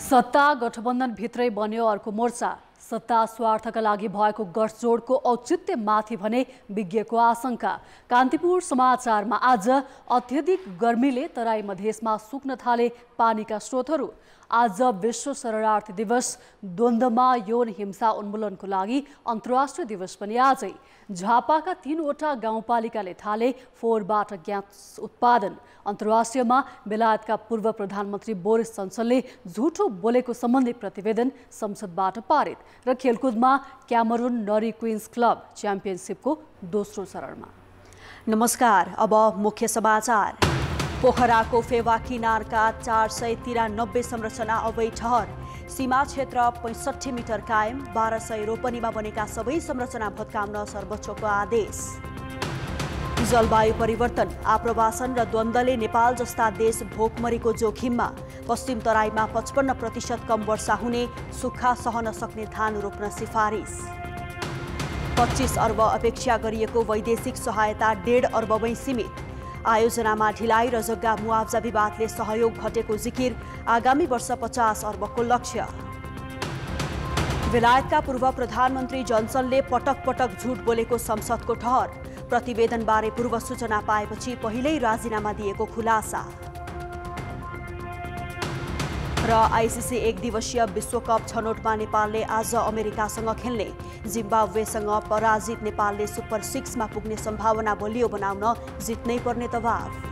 सत्ता गठबन्धन भित्रै बन्यो अर्को मोर्चा। सत्ता स्वार्थका लागि भएको गठजोडको औचित्यमाथि भने विज्ञको आशंका। कान्तिपुर समाचारमा आज अत्यधिक गर्मीले तराई मधेसमा सुक्न थाले पानीका स्रोतहरू। आज विश्व शरणार्थी दिवस। द्वन्द्वमा यौन हिंसा उन्मूलनको लागि अन्तर्राष्ट्रिय दिवस पनि आजै। झापाका 3वटा गाउँपालिकाले थाले फोहोरबाट ग्यास उत्पादन। अन्तर्राष्ट्रियमा बेलायतका पूर्व प्रधानमन्त्री बोरिस जन्सनले झुठो बोलेको सम्बन्धी प्रतिवेदन संसदबाट पारित। र खेलकुदमा क्यामरुन नरी क्वीन्स क्लब च्याम्पियनसिपको दोस्रो चरणमा। नमस्कार, अब मुख्य समाचार। पोखराको फेवा किनारका 493 संरचना अवैध ठहर। सीमा क्षेत्र 65 मिटर कायम। 1200 रोपनीमा बनेका सबै संरचना भत्काउन सर्वोच्चको आदेश। जलवायु परिवर्तन, आप्रवासन र द्वन्द्वले नेपाल जस्ता देश भोकमरीको जोखिममा। पश्चिम तराईमा 55% कम वर्षा हुने, सुक्खा सहन सक्ने धान रोप्न सिफारिस। 25 अर्ब अपेक्षा गरिएको वैदेशिक सहायता 1.5 अर्बमै सीमित। आयोजनामा ढिलाइ र जग्गा मुआवजा विवादले सहयोग घटेको जिकिर। आगामी वर्ष 50 अर्बको लक्ष्य। बेलायतका पूर्व प्रधानमन्त्री जन्सनले पटक पटक झुट बोलेको संसदको ठहर। प्रतिवेदनबारे पूर्व सूचना पाएपछि पहिल्यै राजीनामा दिएको खुलासा। र आइसिसी 1 दिवसीय विश्वकप छनौटमा नेपालले आज अमेरिकासँग खेल्ने। जिम्बाब्वेसँग पराजित नेपालले सुपर 6मा पुग्ने सम्भावना बलियो बनाउन जित्नै पर्ने दबाव।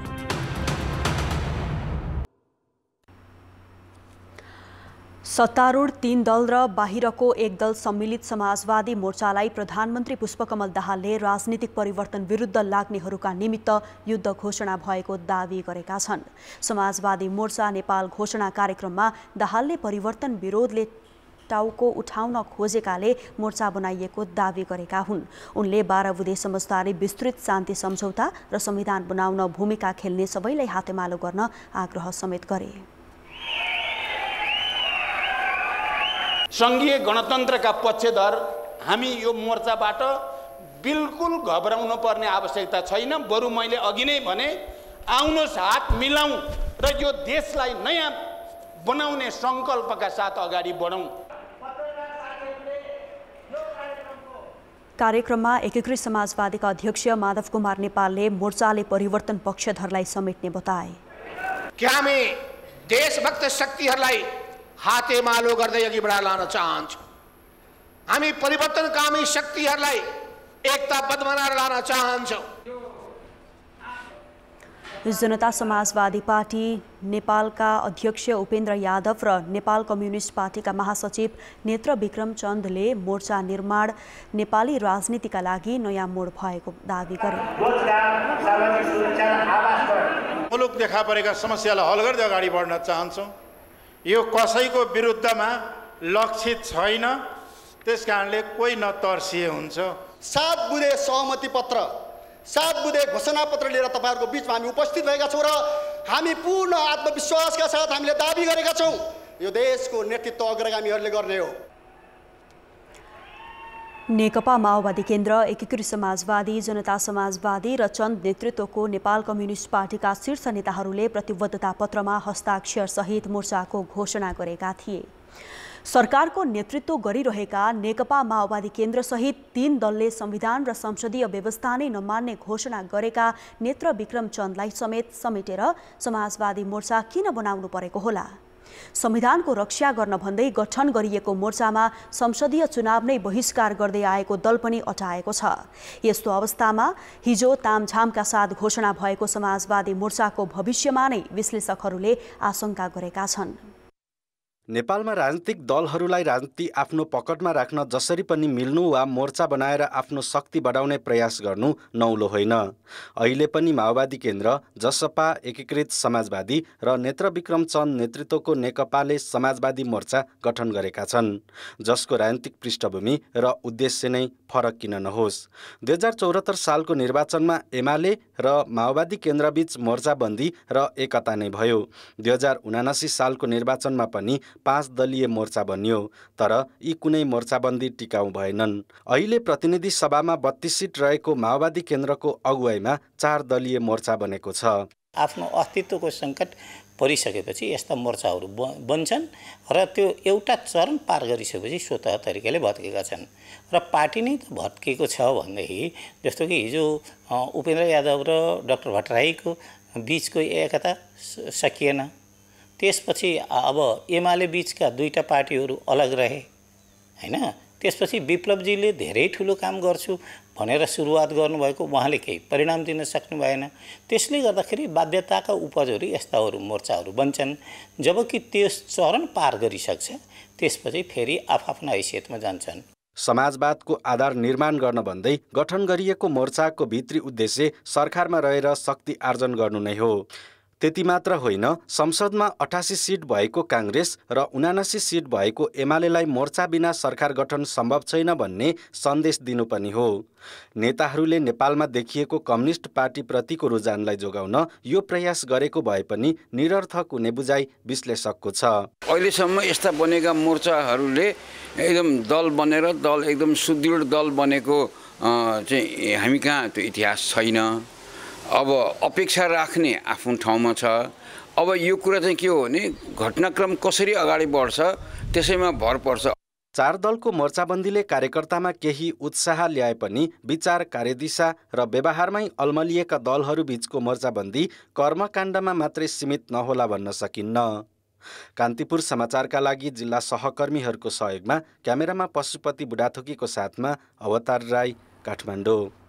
सत्तारूढ 3 दल र बाहिरको 1 दल सम्मिलित समाजवादी मोर्चालाई प्रधानमन्त्री पुष्पकमल दाहालले राजनीतिक परिवर्तन विरुद्ध लाग्नेहरूका निमित्त युद्ध घोषणा भएको दावी गरेका छन्। समाजवादी मोर्चा नेपाल घोषणा कार्यक्रममा दाहालले परिवर्तन विरोधले टाउको उठाउन खोजेकाले मोर्चा बनाइएको दावी गरेका हुन्। उनले 12 बुँदे समझदारी, विस्तृत शान्ति सम्झौता र संविधान बनाउन भूमिका खेल्ने सबैलाई हातेमालो गर्न आग्रह समेत गरे। संघीय गणतन्त्रका पक्षधर हामी यो मोर्चाबाट बिल्कुल घबराउनु पर्ने आवश्यकता छैन। बरु मैले अघि नै भने, आउनुहोस् हात मिलाउँ र यो देशलाई नयाँ बनाउने संकल्पका साथ अगाडि बढौँ। कार्यक्रममा एकीकृत समाजवादीका अध्यक्ष माधव कुमार नेपालले मोर्चाले परिवर्तन पक्षधरलाई समेट्ने बताए। कि हामी देशभक्त शक्तिहरूलाई हातेमालो गर्दै अघि बढाएर लान चाहन्छौँ। हामी परिवर्तनकामी शक्तिहरूलाई एकताबद्ध बनाएर लान चाहन्छौँ। जनता समाजवादी पार्टी नेपालका अध्यक्ष उपेन्द्र यादव र नेपाल कम्युनिस्ट पार्टीका महासचिव नेत्र विक्रम चन्दले मोर्चा निर्माण नेपाली राजनीतिका लागि नयाँ मोड भएको दावी गरे। मुलुक देखा परेका समस्यालाई हल गर्दै अगाडि बढ्न चाहन्छौँ। यो कसैको विरुद्धमा लक्षित छैन, त्यसकारणले कोही नतर्सिए हुन्छ। 7 बुँदे सहमति पत्र, 7 बुँदे घोषणा पत्र लिएर तपाईहरुको बीचमा हामी उपस्थित भएका छौँ र हामी पूर्ण आत्मविश्वासका साथ हामीले दावी गरेका छौँ यो देशको नेतृत्व अग्रगामीहरूले गर्ने हो। नेकपा माओवादी केन्द्र, एकीकृत समाजवादी, जनता समाजवादी र चन्द नेतृत्वको नेपाल कम्युनिस्ट पार्टीका शीर्ष नेताहरूले प्रतिबद्धता पत्रमा हस्ताक्षर सहित मोर्चाको घोषणा गरेका थिए। सरकारको नेतृत्व गरिरहेका नेकपा माओवादी केन्द्र सहित 3 दलले संविधान र संसदीय व्यवस्था नै नमान्ने घोषणा गरेका नेत्र विक्रम चन्दलाई समेटेर समाजवादी मोर्चा किन बनाउनु परेको होला? संविधानको रक्षा गर्न भन्दै गठन गरिएको मोर्चामा संसदीय चुनाव नै बहिष्कार गर्दै आएको दल पनि अटाएको छ। यस्तो अवस्थामा हिजो तामझामका साथ घोषणा भएको समाजवादी मोर्चाको भविष्यमा नै विश्लेषकहरूले आशंका गरेका छन्। नेपालमा राजनीतिक दलहरूलाई राजनीति आफ्नो पकडमा राख्न जसरी पनि मिल्नु वा मोर्चा बनाएर आफ्नो शक्ति बढाउने प्रयास गर्नु नौलो होइन। अहिले पनि माओवादी केन्द्र, जसपा, एकीकृत समाजवादी र नेत्र विक्रम चन्द नेतृत्वको नेकपाले समाजवादी मोर्चा गठन गरेका छन्, जसको राजनीतिक पृष्ठभूमि र उद्देश्य नै फरक किन नहोस्। 2074 सालको निर्वाचनमा एमाले र माओवादी केन्द्रबीच मोर्चाबन्दी र एकता नै भयो। 2079 सालको निर्वाचनमा पनि 5 दलीय मोर्चा बन्यो, तर यी कुनै मोर्चाबन्दी टिकाउ भएनन्। अहिले प्रतिनिधि सभामा 32 सिट रहेको माओवादी केन्द्रको अगुवाईमा 4 दलीय मोर्चा बनेको छ। आफ्नो अस्तित्वको सङ्कट परिसकेपछि यस्ता मोर्चाहरू बन्छन् र त्यो एउटा चरण पार गरिसकेपछि स्वतः तरिकाले भत्केका छन् र पार्टी नै त भत्केको छ भनेदेखि जस्तो कि हिजो उपेन्द्र यादव र डाक्टर भट्टराईको बीचको एकता सकिएन। त्यसपछि अब एमाले बीचका दुईटा पार्टीहरू अलग रहे हैन। त्यसपछि विप्लवजीले धेरै ठुलो काम गर्छु भनेर सुरुवात गर्नुभएको उहाँले केही परिणाम दिन सक्नु भएन। त्यसले गर्दाखेरि बाध्यताका उपजहरू यस्ताहरू मोर्चाहरू बन्छन्। जबकि त्यस चरण पार गरिसक्छ त्यसपछि फेरि आफ्ना हैसियतमा जान्छन्। समाजवादको आधार निर्माण गर्न भन्दै गठन गरिएको मोर्चाको भित्री उद्देश्य सरकारमा रहेर शक्ति आर्जन गर्नु नै हो। त्यति मात्र होइन, संसदमा 88 सिट भएको काङ्ग्रेस र 79 सिट भएको एमालेलाई मोर्चा बिना सरकार गठन सम्भव छैन भन्ने सन्देश दिनु पनि हो। नेताहरूले नेपालमा देखिएको कम्युनिस्ट पार्टीप्रतिको रुझानलाई जोगाउन यो प्रयास गरेको भए पनि निरर्थक हुने बुझाइ विश्लेषकको छ। अहिलेसम्म यस्ता बनेका मोर्चाहरूले एकदम दल बनेर एकदम सुदृढ दल बनेको चाहिँ हामी कहाँ त्यो इतिहास छैन। अब अपेक्षा राख्ने आफ्नो ठाउँमा छ। अब यो कुरा चाहिँ के हो भने घटनाक्रम कसरी अगाडि बढ्छ त्यसैमा भर पर्छ। 4 दलको मोर्चाबन्दीले कार्यकर्तामा केही उत्साह ल्याए पनि विचार, कार्यदिशा र व्यवहारमै अल्मलिएका दलहरू बीचको मोर्चाबन्दी कर्मकाण्डमा मात्रै सीमित नहोला भन्न सकिन्न। कान्तिपुर समाचारका लागि जिल्ला सहकर्मीहरूको सहयोगमा क्यामेरामा पशुपति बुढाथोकीको साथमा अवतार राई, काठमाडौँ।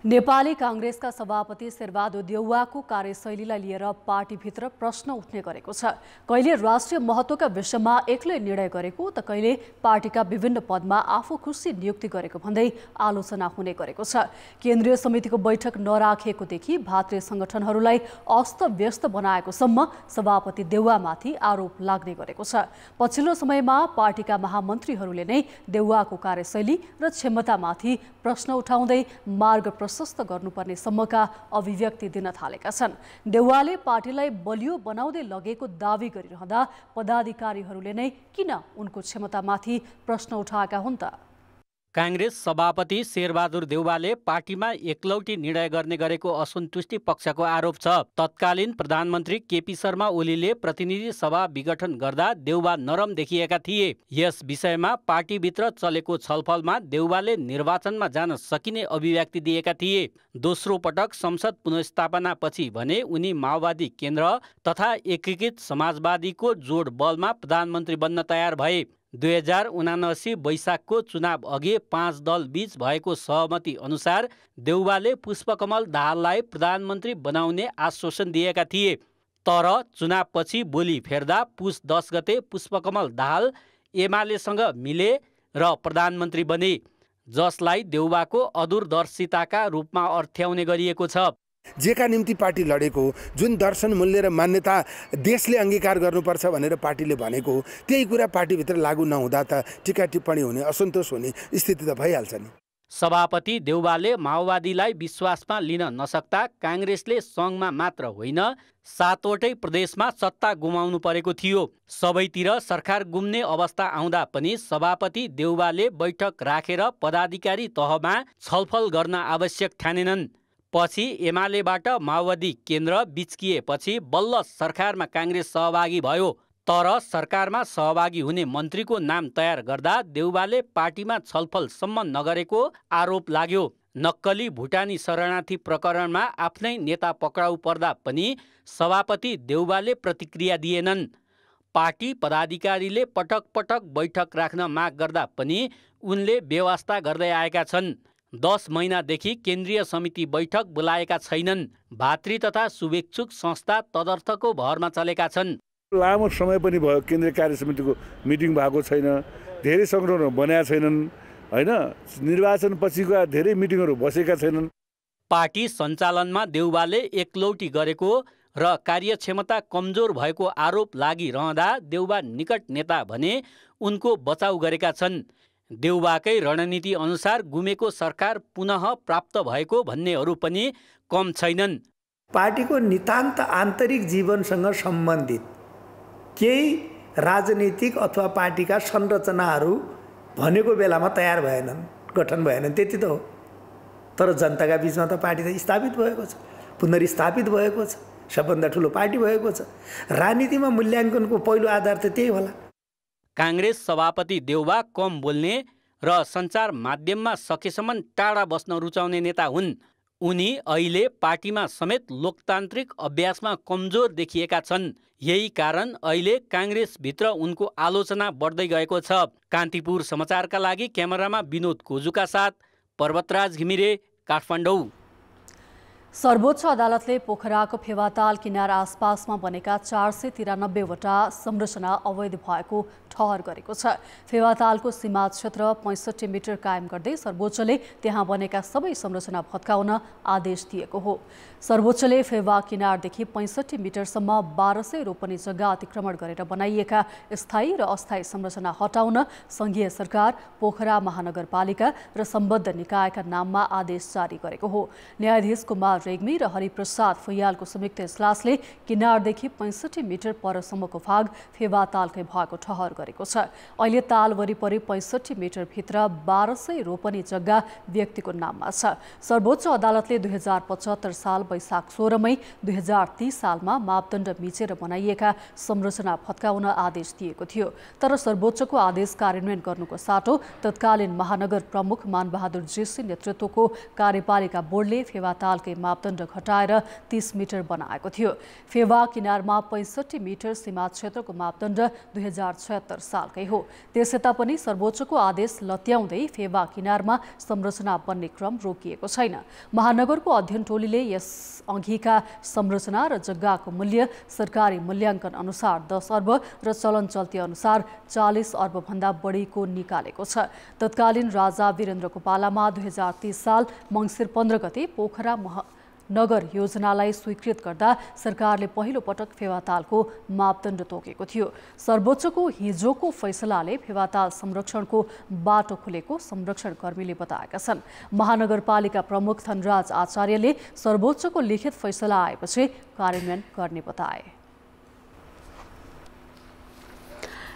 नेपाली काङ्ग्रेसका सभापति शेरबहादुर देउवाको कार्यशैलीलाई लिएर पार्टीभित्र प्रश्न उठ्ने गरेको छ। कहिले राष्ट्रिय महत्त्वका विषयमा एक्लै निर्णय गरेको त कहिले पार्टीका विभिन्न पदमा आफू खुसी नियुक्ति गरेको भन्दै आलोचना हुने गरेको छ। केन्द्रीय समितिको बैठक नराखेकोदेखि भातृ सङ्गठनहरूलाई अस्तव्यस्त बनाएकोसम्म सभापति देउवामाथि आरोप लाग्ने गरेको छ। पछिल्लो समयमा पार्टीका महामन्त्रीहरूले नै देउवाको कार्यशैली र क्षमतामाथि प्रश्न उठाउँदै मार्ग प्रशस्त गर्नुपर्ने सम्मका अभिव्यक्ति दिन थालेका छन्। देउवाले पार्टीलाई बलियो बनाउँदै लगेको दावी गरिरहँदा पदाधिकारीहरूले नै किन उनको क्षमतामाथि प्रश्न उठाएका हुन् त? काङ्ग्रेस सभापति शेरबहादुर देउवाले पार्टीमा एकलौटी निर्णय गर्ने गरेको असन्तुष्टि पक्षको आरोप छ। तत्कालीन प्रधानमन्त्री केपी शर्मा ओलीले प्रतिनिधि सभा विघटन गर्दा देउवा नरम देखिएका थिए। यस विषयमा पार्टीभित्र चलेको छलफलमा देउवाले निर्वाचनमा जान सकिने अभिव्यक्ति दिएका थिए। दोस्रो पटक संसद पुनर्स्थापनापछि भने उनी माओवादी केन्द्र तथा एकीकृत समाजवादीको जोड बलमा प्रधानमन्त्री बन्न तयार भए। 2079 वैशाखको चुनाव अघि 5 दल बीच भएको सहमति अनुसार देउवाले पुष्पकमल दाहाललाई प्रधानमन्त्री बनाउने आश्वासन दिएका थिए। तर चुनावपछि बोली फेर्दा पुस 10 गते पुष्पकमल दाहाल एमालेसँग मिले र प्रधानमन्त्री बने, जसलाई देउवाको अदूरदर्शिताका रूपमा अर्थ्याउने गरिएको छ। जेका निम्ति पार्टी लडेको, जुन दर्शन, मूल्य र मान्यता देशले अंगीकार गर्नुपर्छ भनेर पार्टीले भनेको, त्यही कुरा पार्टीभित्र लागू नहुँदा त टिका टिप्पणी हुने, असन्तोष हुने स्थिति त भइहाल्छ नि। सभापति देउवाले माओवादीलाई विश्वासमा लिन नसक्दा काङ्ग्रेसले सङ्घमा मात्र होइन 7वटै प्रदेशमा सत्ता गुमाउनु परेको थियो। सबैतिर सरकार गुम्ने अवस्था आउँदा पनि सभापति देउवाले बैठक राखेर पदाधिकारी तहमा छलफल गर्न आवश्यक ठानेनन्। पछि एमालेबाट माओवादी केन्द्र बिच्किएपछि बल्ल सरकारमा काङ्ग्रेस सहभागी भयो। तर सरकारमा सहभागी हुने मन्त्रीको नाम तयार गर्दा देउवाले पार्टीमा छलफलसम्म नगरेको आरोप लाग्यो। नक्कली भुटानी शरणार्थी प्रकरणमा आफ्नै नेता पक्राउ पर्दा पनि सभापति देउवाले प्रतिक्रिया दिएनन्। पार्टी पदाधिकारीले पटक पटक बैठक राख्न माग गर्दा पनि उनले बेवास्ता गर्दै आएका छन्। 10 महिनादेखि केन्द्रीय समिति बैठक बोलाएका छैनन्। भातृ तथा शुभेच्छुक संस्था तदर्थको भरमा चलेका छन्। लामो समय पनि भयो केन्द्रीय कार्य समितिको मिटिङ भएको छैन, धेरै सङ्गठनहरू बनाएका छैनन् हैन, निर्वाचन पछिका धेरै मिटिङहरू बसेका छैनन्। पार्टी सञ्चालनमा देउवाले एकलौटी गरेको र कार्यक्षमता कमजोर भएको आरोप लागिरहँदा देउवा निकट नेता भने उनको बचाउ गरेका छन्। देउवाकै रणनीति अनुसार गुमेको सरकार पुनः प्राप्त भएको भन्नेहरू पनि कम छैनन्। पार्टीको नितान्त आन्तरिक जीवनसँग सम्बन्धित केही राजनीतिक अथवा पार्टीका संरचनाहरू भनेको बेलामा तयार भएनन्, गठन भएनन्, त्यति त हो। तर जनताका बीचमा त पार्टी त स्थापित भएको छ, पुनर्स्थापित भएको छ। सबभन्दा ठुलो पार्टी भएको छ। राजनीतिमा मूल्याङ्कनको पहिलो आधार त त्यही होला। काङ्ग्रेस सभापति देउबा कम बोल्ने र सञ्चार माध्यममा सकेसम्म टाढा बस्न रुचाउने नेता हुन्। उनी अहिले पार्टीमा समेत लोकतान्त्रिक अभ्यासमा कमजोर देखिएका छन्। यही कारण अहिले काङ्ग्रेसभित्र उनको आलोचना बढ्दै गएको छ। कान्तिपुर समाचारका लागि क्यामेरामा विनोद कोजुका साथ पर्वतराज घिमिरे, काठमाडौँ। सर्वोच्च अदालतले पोखराको फेवाताल किनार आसपासमा बनेका 493वटा संरचना अवैध भएको ठहर गरेको छ। फेवातालको सीमा क्षेत्र 65 मिटर कायम गर्दै सर्वोच्चले त्यहाँ बनेका सबै संरचना भत्काउन आदेश दिएको हो। सर्वोच्चले फेवा किनारदेखि 65 मिटरसम्म 1200 रोपनी जग्गा अतिक्रमण गरेर बनाइएका स्थायी र अस्थायी संरचना हटाउन संघीय सरकार, पोखरा महानगरपालिका र सम्बद्ध निकायका नाममा आदेश जारी गरेको हो। न्यायाधीश कुमार रेग्मी र हरिप्रसाद फैयालको संयुक्त इजलासले किनारदेखि 65 मिटर परसम्मको भाग फेवातालकै भएको ठहर गरेको छ। अहिले ताल वरिपरि 65 मिटर भित्र 1200 रोपनी जग्गा व्यक्तिको नाममा छ। सर्वोच्च अदालतले 2075 साल वैशाख 16 मई 2030 सालमा मापदण्ड मिचेर बनाइएका संरचना भत्काउन आदेश दिएको थियो। तर सर्वोच्चको आदेश कार्यान्वयन गर्नुको साटो तत्कालीन महानगर प्रमुख मानबहादुर जेसी नेतृत्वको कार्यपालिका बोर्डले फेवातालकै मापदण्ड घटाएर 30 मिटर बनाएको थियो। फेवा किनारमा 65 मिटर सीमा क्षेत्रको मापदण्ड 2076 सालकै हो। त्यसयता पनि सर्वोच्चको आदेश लत्याउँदै फेवा किनारमा संरचना बन्ने क्रम रोकिएको छैन। महानगरको अध्ययन टोलीले यस अघिका संरचना र जग्गाको मूल्य सरकारी मूल्याङ्कन अनुसार 10 अर्ब र चलन चल्ती अनुसार 40 अर्ब भन्दा बढीको निकालेको छ। तत्कालीन राजा वीरेन्द्रको पालामा 2030 साल मङ्सिर 15 गते पोखरा नगर योजनालाई स्वीकृत गर्दा सरकारले पहिलो पटक फेवातालको मापदण्ड तोकेको थियो। सर्वोच्चको हिजोको फैसलाले फेवाताल संरक्षणको बाटो खुलेको संरक्षण कर्मीले बताएका छन्। महानगरपालिका प्रमुख धनराज आचार्यले सर्वोच्चको लिखित फैसला आएपछि कार्यान्वयन गर्ने बताए।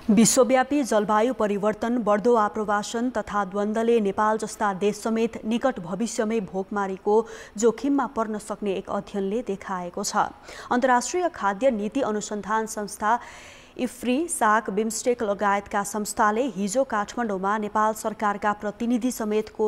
विश्वव्यापी जलवायु परिवर्तन, बढ्दो आप्रवासन तथा द्वन्द्वले नेपाल जस्ता देश समेत निकट भविष्यमै भोकमारीको जोखिममा पर्न सक्ने एक अध्ययनले देखाएको छ। अन्तर्राष्ट्रिय खाद्य नीति अनुसन्धान संस्था इफ्री, साक, बिमस्टेक लगायतका संस्थाले हिजो काठमाडौँमा नेपाल सरकारका प्रतिनिधि समेतको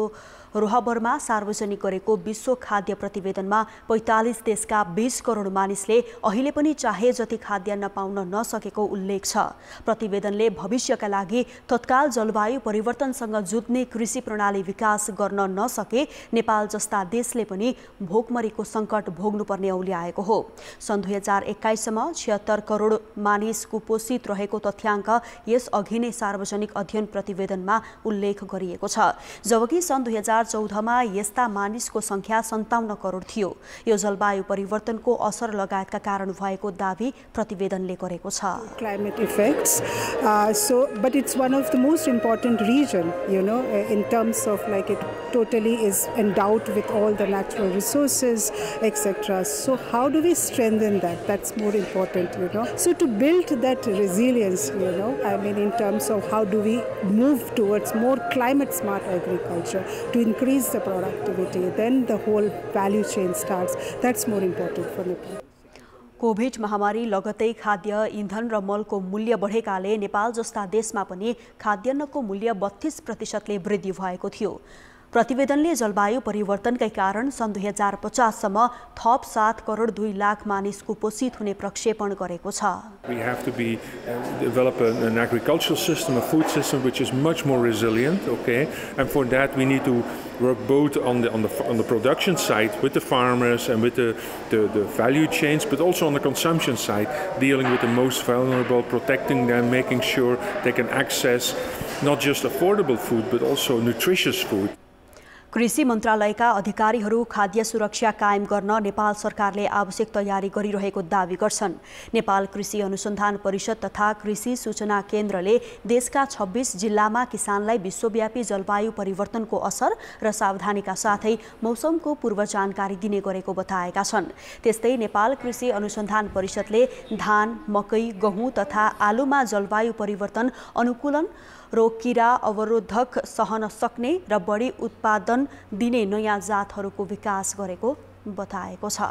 रोहबरमा सार्वजनिक गरेको विश्व खाद्य प्रतिवेदनमा 45 देशका 20 करोड मानिसले अहिले पनि चाहे जति खाद्यान्न पाउन नसकेको उल्लेख छ। प्रतिवेदनले भविष्यका लागि तत्काल जलवायु परिवर्तनसँग जुझ्ने कृषि प्रणाली विकास गर्न नसके नेपाल जस्ता देशले पनि भोकमरीको सङ्कट भोग्नुपर्ने औल्याएको हो। सन् 2021 सम्म 76 करोड मानिस कुपोषित रहेको तथ्याङ्क यस अघि नै सार्वजनिक अध्ययन प्रतिवेदनमा उल्लेख गरिएको छ। जबकि सन् 2014 मा यस्ता मानिसको संख्या 57 करोड थियो। यो जलवायु परिवर्तनको असर लगायतका कारण भएको दावी प्रतिवेदनले गरेको छ। Climate effects, but it's one of the most important region, in terms of like it totally is endowed with all the natural resources, etc. So how do we strengthen that? That's more important, So to build that resilience, in terms of how do we move towards more climate smart agriculture to increase the productivity, then the whole value chain starts. That's more important for Nepal. Covid महामारी लगतै खाद्य, इन्धन र मलको मूल्य बढेकाले नेपाल जस्ता देशमा पनि खाद्यान्नको मूल्य 32% वृद्धि भएको थियो। प्रतिवेदनले जलवायु परिवर्तनकै कारण सन् 2050 सम्म थप 7 करोड 2 लाख मानिस कुपोषित हुने प्रक्षेपण गरेको छ। We have to develop an agricultural system, a food system which is much more resilient, okay? And for that we need to work both on the production side with the farmers and with the value chains, but also on the consumption side, dealing with the most vulnerable, protecting them, making sure they can access not just affordable food but also nutritious food. कृषि मन्त्रालयका अधिकारीहरू खाद्य सुरक्षा कायम गर्न नेपाल सरकारले आवश्यक तयारी गरिरहेको दावी गर्छन्। नेपाल कृषि अनुसन्धान परिषद तथा कृषि सूचना केन्द्रले देशका 26 जिल्लामा किसानलाई विश्वव्यापी जलवायु परिवर्तनको असर र सावधानीका साथै मौसमको पूर्व जानकारी दिने गरेको बताएका छन्। त्यस्तै नेपाल कृषि अनुसन्धान परिषदले धान, मकै, गहुँ तथा आलुमा जलवायु परिवर्तन अनुकूलन, रोग किरा अवरोधक सहन सक्ने र बढी उत्पादन दिने नयाँ जातहरूको विकास गरेको बताएको छ।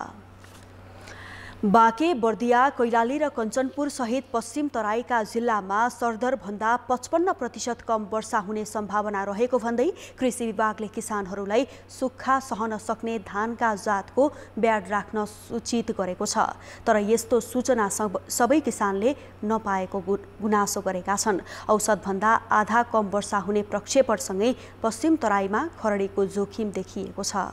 बाँके, बर्दिया, कैलाली र कञ्चनपुर सहित पश्चिम तराईका जिल्लामा सरदरभन्दा 55% कम वर्षा हुने सम्भावना रहेको भन्दै कृषि विभागले किसानहरूलाई सुक्खा सहन सक्ने धानका जातको ब्याड राख्न सूचित गरेको छ। तर यस्तो सूचना सबै किसानले नपाएको गुनासो गरेका छन्। औसतभन्दा आधा कम वर्षा हुने प्रक्षेपणसँगै पश्चिम तराईमा खरडीको जोखिम देखिएको छ।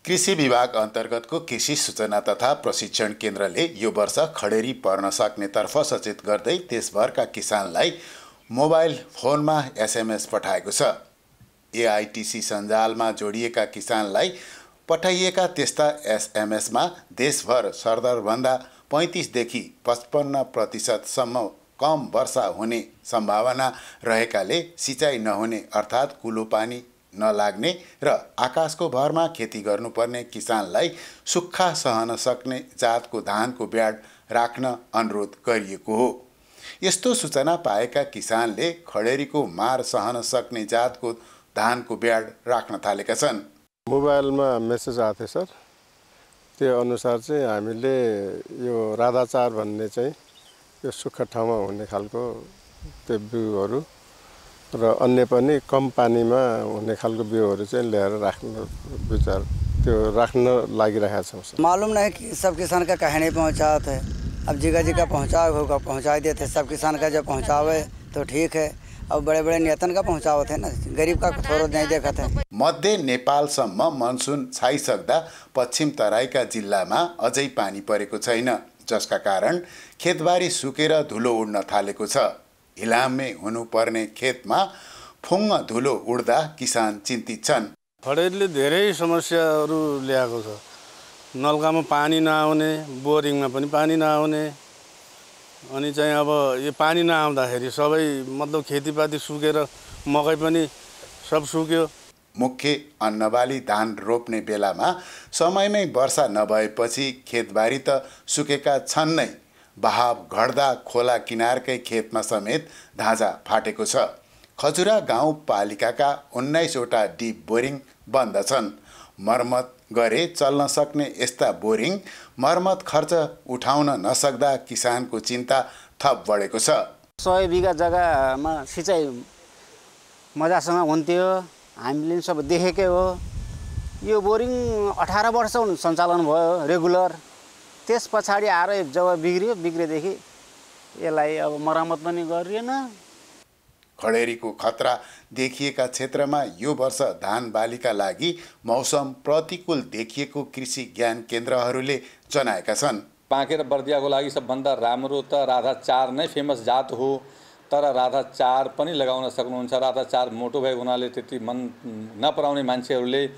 कृषि विभाग अन्तर्गतको कृषि सूचना तथा प्रशिक्षण केन्द्रले यो वर्ष खडेरी पर्न सक्नेतर्फ सचेत गर्दै देशभरका किसानलाई मोबाइल फोनमा SMS पठाएको छ। AITC सञ्जालमा जोडिएका किसानलाई पठाइएका त्यस्ता SMSमा देशभर सरदरभन्दा 35 देखि 55% सम्म कम वर्षा हुने सम्भावना रहेकाले सिँचाइ नहुने अर्थात् कुलो पानी नलाग्ने र आकाशको भरमा खेती गर्नुपर्ने किसानलाई सुक्खा सहन सक्ने जातको धानको ब्याड राख्न अनुरोध गरिएको हो। यस्तो सूचना पाएका किसानले खडेरीको मार सहन सक्ने जातको धानको ब्याड राख्न थालेका छन्। मोबाइलमा मेसेज आएको थियो सर, त्यो अनुसार चाहिँ हामीले यो राधाचार भन्ने चाहिँ यो सुक्खा ठाउँमा हुने खालको त्यो बिउहरू र अन्य पनि कम पानीमा हुने खालको बिउहरू चाहिँ ल्याएर राख्न विचार त्यो राख्न लागिरहेका छौँ। मालूम नहीं कि सब किसान का कहीं नहीं पहुँचा है। अब जिगा पहुँचाए होगा पहुँचा देते, सब किसान का जब पहुँचावे तो ठीक है। अब बड़े बड़े नेतन का पहुँचावत है ना, गरीब का थोड़ा नहीं देखा था। मध्य नेपालसम्म मनसुन छाइसक्दा पश्चिम तराईका जिल्लामा अझै पानी परेको छैन, जसका कारण खेतबारी सुकेर धुलो उड्न थालेको छ। हिलामे हुनुपर्ने खेतमा फुङ्ग धुलो उड्दा किसान चिन्तित छन्। खडेरीले धेरै समस्याहरू ल्याएको छ। नलकामा पानी नआउने, बोरिङमा पनि पानी नआउने, अनि चाहिँ अब यो पानी नआउँदाखेरि सबै मतलब खेतीपाती सुकेर मकै पनि सब सुक्यो। मुख्य अन्नबाली धान रोप्ने बेलामा समयमै वर्षा नभएपछि खेतबारी त सुकेका छन् नै, बहाव घट्दा खोला किनारकै खेतमा समेत धाजा फाटेको छ। खजुरा गाउँपालिकाका 19वटा डिप बोरिङ बन्द छन्। मर्मत गरे चल्न सक्ने यस्ता बोरिङ मर्मत खर्च उठाउन नसक्दा किसानको चिन्ता थप बढेको छ। 100 बिघा जग्गामा सिँचाइ मजासँग हुन्थ्यो, हामीले सब देखेकै हो। यो बोरिङ 18 वर्ष सञ्चालन भयो रेगुलर। त्यस पछाडि आएर जब बिग्रेदेखि यसलाई अब मर्मत पनि गरिएन। खडेरीको खतरा देखिएका क्षेत्रमा यो वर्ष धान बालीका लागि मौसम प्रतिकूल देखिएको कृषि ज्ञान केन्द्रहरूले जनाएका छन्। बाँके र बर्दियाको लागि सबभन्दा राम्रो त राधा 4 नै फेमस जात हो, तर राधा 4 पनि लगाउन सक्नुहुन्छ। राधा 4 मोटो भएको हुनाले त्यति मन नपराउने मान्छेहरूले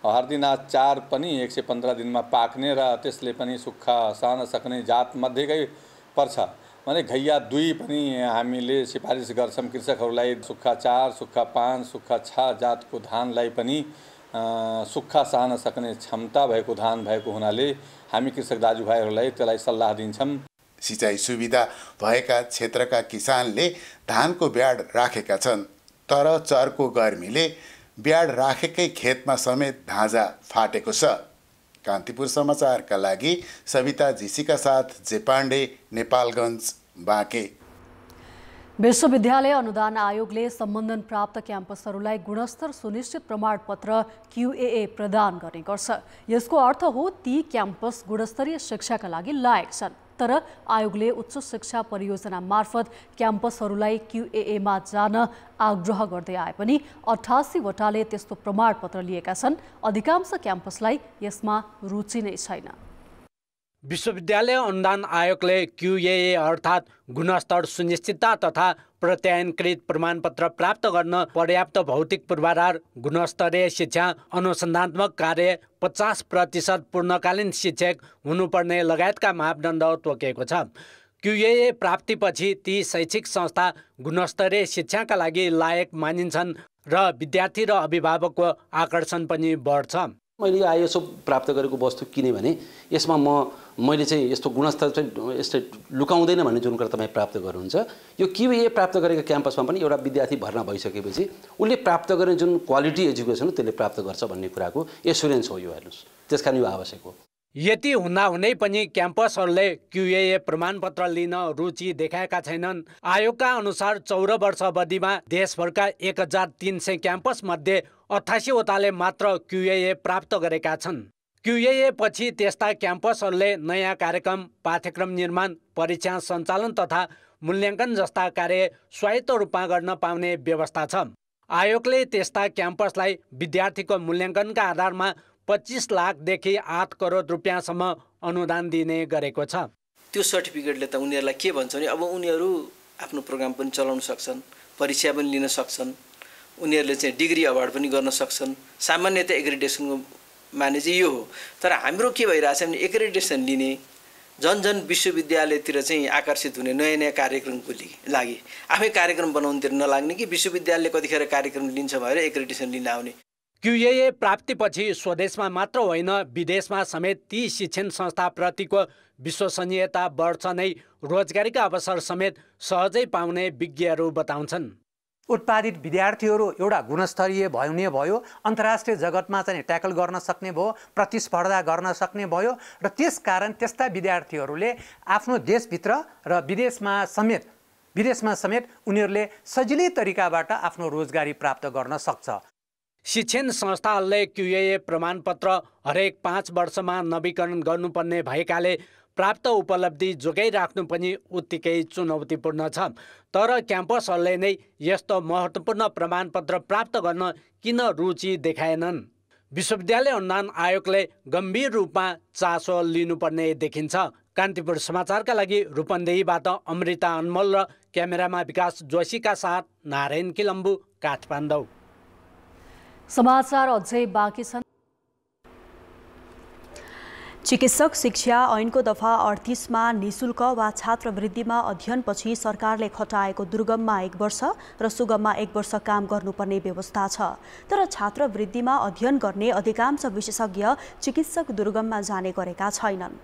हर्दीनाथ 4 पनि 115 दिनमा पाक्ने र त्यसले पनि सुक्खा सहन सक्ने जात मध्येकै पर्छ। भने घैया 2 पनि हामीले सिफारिस गर्छौँ कृषकहरूलाई। सुक्खा 4, सुक्खा 5, सुक्खा 6 जातको धानलाई पनि सुक्खा सहन सक्ने क्षमता भएको धान भएको हुनाले हामी कृषक दाजुभाइहरूलाई त्यसलाई सल्लाह दिन्छौँ। सिँचाइ सुविधा भएका क्षेत्रका किसानले धानको ब्याड राखेका छन्, तर चर्को गर्मीले ब्याड राखेकै खेतमा समेत धाजा फाटेको छ। कान्तिपुर समाचारका लागि सविता जीसीका साथ जे पाण्डे, नेपालगञ्ज, बाँके। विश्वविद्यालय अनुदान आयोगले सम्बन्धन प्राप्त क्याम्पसहरूलाई गुणस्तर सुनिश्चित प्रमाणपत्र QAA प्रदान गर्ने गर्छ। यसको अर्थ हो ती क्याम्पस गुणस्तरीय शिक्षाका लागि लायक छन्। तर आयोगले उच्च शिक्षा परियोजना मार्फत क्याम्पसहरूलाई QAA मा जान आग्रह गर्दै आए पनि 88 वटाले त्यस्तो प्रमाणपत्र लिएका छन्। अधिकांश क्याम्पसलाई यसमा रुचि नै छैन। विश्वविद्यालय अनुदान आयोगले QAA अर्थात् गुणस्तर सुनिश्चितता तथा प्रत्यायनकृत प्रमाणपत्र प्राप्त गर्न पर्याप्त भौतिक पूर्वाधार, गुणस्तरीय शिक्षा, अनुसन्धात्मक कार्य, 50% पूर्णकालीन शिक्षक हुनुपर्ने लगायतका मापदण्ड तोकेको छ। QAA प्राप्तिपछि ती शैक्षिक संस्था गुणस्तरीय शिक्षाका लागि लायक मानिन्छन् र विद्यार्थी र अभिभावकको आकर्षण पनि बढ्छ। मैले यो ISO प्राप्त गरेको वस्तु किने भने यसमा मैले चाहिँ यस्तो गुणस्तर चाहिँ यस्तो लुकाउँदैन भन्ने जुन कुरा तपाईँ प्राप्त गर्नुहुन्छ, यो QAA प्राप्त गरेको क्याम्पसमा पनि एउटा विद्यार्थी भर्ना भइसकेपछि उसले प्राप्त गर्ने जुन क्वालिटी एजुकेसन त्यसले प्राप्त गर्छ भन्ने कुराको एस्युरेन्स हो यो हेर्नुहोस्। त्यसकारण यो आवश्यक हो। यति हुँदाहुँदै पनि क्याम्पसहरूले QAA प्रमाणपत्र लिन रुचि देखाएका छैनन्। आयोगका अनुसार 14 वर्ष अवधिमा देशभरका 1300 क्याम्पस मध्ये 88 वटाले मात्र QAA प्राप्त गरेका छन्। QAA पछि त्यस्ता क्याम्पसहरूले नयाँ कार्यक्रम, पाठ्यक्रम निर्माण, परीक्षा सञ्चालन तथा मूल्याङ्कन जस्ता कार्य स्वायत्त रूपमा गर्न पाउने व्यवस्था छ। आयोगले त्यस्ता क्याम्पसलाई विद्यार्थीको मूल्याङ्कनका आधारमा 25 लाखदेखि 8 करोड रुपियाँसम्म अनुदान दिने गरेको छ। त्यो सर्टिफिकेटले त उनीहरूलाई के भन्छ भने अब उनीहरू आफ्नो प्रोग्राम पनि चलाउन सक्छन्, परीक्षा पनि लिन सक्छन्, उनीहरूले चाहिँ डिग्री अवार्ड पनि गर्न सक्छन्। सामान्यतः एक्रेडिटेसनको माने चाहिँ यो हो। तर हाम्रो के भइरहेछ भने एक्रेडिटेसन लिने जन विश्वविद्यालयतिर चाहिँ आकर्षित हुने नयाँ नयाँ कार्यक्रमको लागि आफै कार्यक्रम बनाउनुतिर नलाग्ने कि विश्वविद्यालयले कतिखेर कार्यक्रम लिन्छ भनेर एक्रेडिटेसन लिन आउने। QAA प्राप्तिपछि स्वदेशमा मात्र होइन विदेशमा समेत ती शिक्षण संस्थाप्रतिको विश्वसनीयता बढ्छ नै रोजगारीका अवसर समेत सहजै पाउने विज्ञहरू बताउँछन्। उत्पादित विद्यार्थीहरू एउटा गुणस्तरीय हुने भयो, अन्तर्राष्ट्रिय जगतमा चाहिँ ट्याकल गर्न सक्ने भयो, प्रतिस्पर्धा गर्न सक्ने भयो र त्यसकारण त्यस्ता विद्यार्थीहरूले आफ्नो देशभित्र र विदेशमा समेत उनीहरूले सजिलै तरिकाबाट आफ्नो रोजगारी प्राप्त गर्न सक्छ। शिक्षण संस्थाहरूले QAA प्रमाणपत्र हरेक 5 वर्षमा नवीकरण गर्नुपर्ने भएकाले प्राप्त उपलब्धि जोगाइराख्नु पनि उत्तिकै चुनौतीपूर्ण छ। तर क्याम्पसहरूले नै यस्तो महत्त्वपूर्ण प्रमाणपत्र प्राप्त गर्न किन रुचि देखाएनन्? विश्वविद्यालय अनुदान आयोगले गम्भीर रूपमा चासो लिनुपर्ने देखिन्छ। कान्तिपुर समाचारका लागि रूपन्देहीबाट अमृता अनमोल र क्यामेरामा विकास जोशीका साथ नारायण किलम्बु, काठमाडौँ। समाचार अझै बाँकी छन्। चिकित्सक शिक्षा ऐनको दफा 38मा निशुल्क वा छात्रवृत्तिमा अध्ययनपछि सरकारले खटाएको दुर्गममा 1 वर्ष र सुगममा 1 वर्ष काम गर्नुपर्ने व्यवस्था छ। तर छात्रवृत्तिमा अध्ययन गर्ने अधिकांश विशेषज्ञ चिकित्सक दुर्गममा जाने गरेका छैनन्।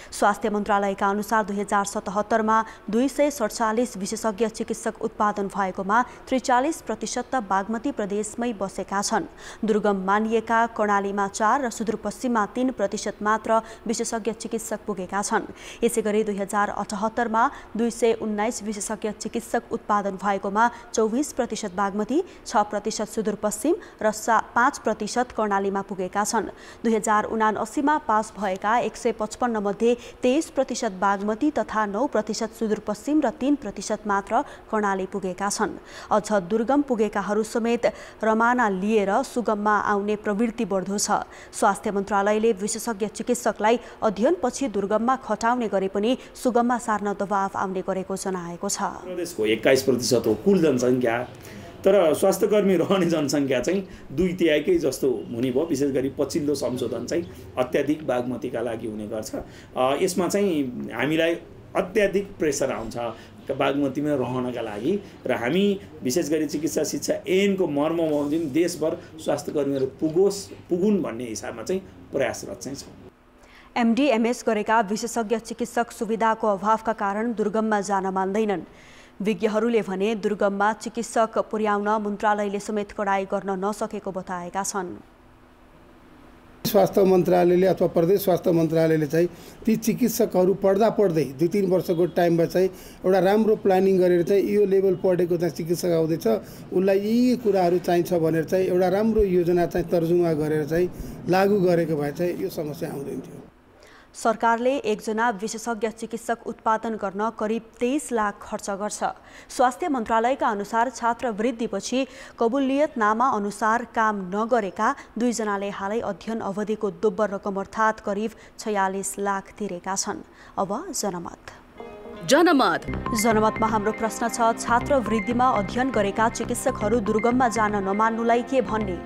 स्वास्थ्य मन्त्रालयका अनुसार 2077मा 247 विशेषज्ञ चिकित्सक उत्पादन भएकोमा 43% त बागमती प्रदेशमै बसेका छन्। दुर्गम मानिएका कर्णालीमा 4 र सुदूरपश्चिममा 3% मात्र विशेषज्ञ चिकित्सक पुगेका छन्। यसैगरी 2078मा 219 विशेषज्ञ चिकित्सक उत्पादन भएकोमा 24% बागमती, 6% सुदूरपश्चिम र 5% कर्णालीमा पुगेका छन्। 2079मा पास भएका 155 मध्ये 23% बागमती तथा 9% सुदूरपश्चिम र 3% मात्र कर्णाली पुगेका छन्। अझ दुर्गम पुगेकाहरू समेत रमाना लिएर सुगममा आउने प्रवृत्ति बढ्दो छ। स्वास्थ्य मन्त्रालयले विशेषज्ञ चिकित्सकलाई अध्ययनपछि दुर्गममा खटाउने गरे पनि सुगममा सार्न दबाव आउने गरेको जनाएको छ। प्रदेशको 21% हो कुल जनसङ्ख्या, तर स्वास्थ्यकर्मी रहने जनसङ्ख्या चाहिँ 2/3 जस्तो हुने भयो। विशेष गरी पछिल्लो संशोधन चाहिँ अत्याधिक बागमतीका लागि हुने गर्छ। यसमा चाहिँ हामीलाई अत्याधिक प्रेसर आउँछ बागमतीमा रहनका लागि र हामी विशेष गरी चिकित्सा शिक्षा ऐनको मर्ममा जुन देशभर स्वास्थ्यकर्मीहरू पुगुन् भन्ने हिसाबमा चाहिँ प्रयासरत चाहिँ छ। MD MS गरेका विशेषज्ञ चिकित्सक सुविधाको अभावका कारण दुर्गममा जान मान्दैनन्। विज्ञहरूले भने दुर्गममा चिकित्सक पुर्याउन मन्त्रालयले समेत कडाई गर्न नसकेको बताएका छन्। स्वास्थ्य मन्त्रालयले अथवा प्रदेश स्वास्थ्य मन्त्रालयले चाहिँ ती चिकित्सकहरू पढ्दै 2-3 वर्षको टाइममा चाहिँ एउटा राम्रो प्लानिङ गरेर चाहिँ यो लेभल पढेको चाहिँ चिकित्सक आउँदैछ, उसलाई यी कुराहरू चाहिन्छ भनेर चाहिँ एउटा राम्रो योजना चाहिँ तर्जुमा गरेर चाहिँ लागू गरेको भए चाहिँ यो समस्या आउँदैन थियो। सरकारले एकजना विशेषज्ञ चिकित्सक उत्पादन गर्न करिब 23 लाख खर्च गर्छ। स्वास्थ्य मन्त्रालयका अनुसार छात्रवृत्तिपछि कबुलियतनामा अनुसार काम नगरेका 2 जनाले हालै अध्ययन अवधिको दोब्बर रकम अर्थात् करिब 46 लाख तिरेका छन्। अब जनमतमा हाम्रो प्रश्न छ, छात्रवृत्तिमा अध्ययन गरेका चिकित्सकहरू दुर्गममा जान नमान्नुलाई के भन्ने?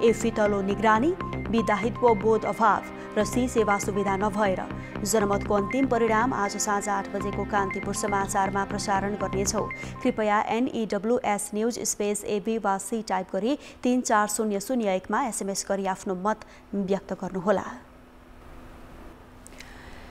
ए फितलो निगरानी, बी दायित्व बोध अभाव र सी सेवा सुविधा नभएर। जनमतको अन्तिम परिणाम आज साँझ 8 बजेको कान्तिपुर समाचारमा प्रसारण गर्नेछौँ। कृपया NEWS न्युज स्पेस AB वा C टाइप गरी 34001 मा SMS गरी आफ्नो मत व्यक्त गर्नुहोला।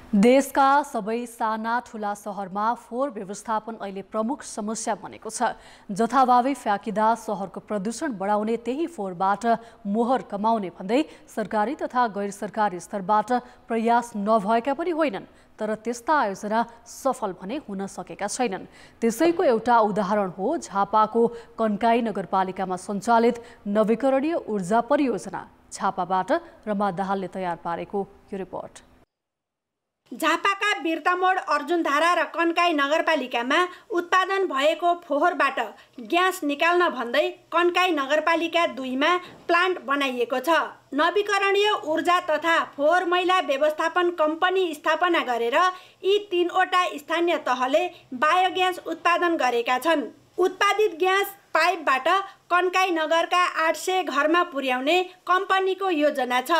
देशका सबै साना ठुला सहरमा फोहोर व्यवस्थापन अहिले प्रमुख समस्या बनेको छ। जथाभावी फ्याँकिँदा सहरको प्रदूषण बढाउने, त्यही फोहोरबाट मोहर कमाउने भन्दै सरकारी तथा गैर सरकारी स्तरबाट प्रयास नभएका पनि होइनन्, तर त्यस्ता आयोजना सफल भने हुन सकेका छैनन्। त्यसैको एउटा उदाहरण हो झापाको कन्काई नगरपालिकामा सञ्चालित नवीकरणीय ऊर्जा परियोजना। झापाबाट रमा दाहालले तयार पारेको यो रिपोर्ट। झापाका बिर्तामोड, अर्जुनधारा र कन्काई नगरपालिकामा उत्पादन भएको फोहोरबाट ग्यास निकाल्न भन्दै कन्काई नगरपालिका 2 मा प्लान्ट बनाइएको छ। नवीकरणीय ऊर्जा तथा फोहोर मैला व्यवस्थापन कम्पनी स्थापना गरेर यी 3 वटा स्थानीय तहले बायोग्यास उत्पादन गरेका छन्। उत्पादित ग्यास पाइपबाट कन्काई नगरका 800 घरमा पुर्याउने कम्पनीको योजना छ,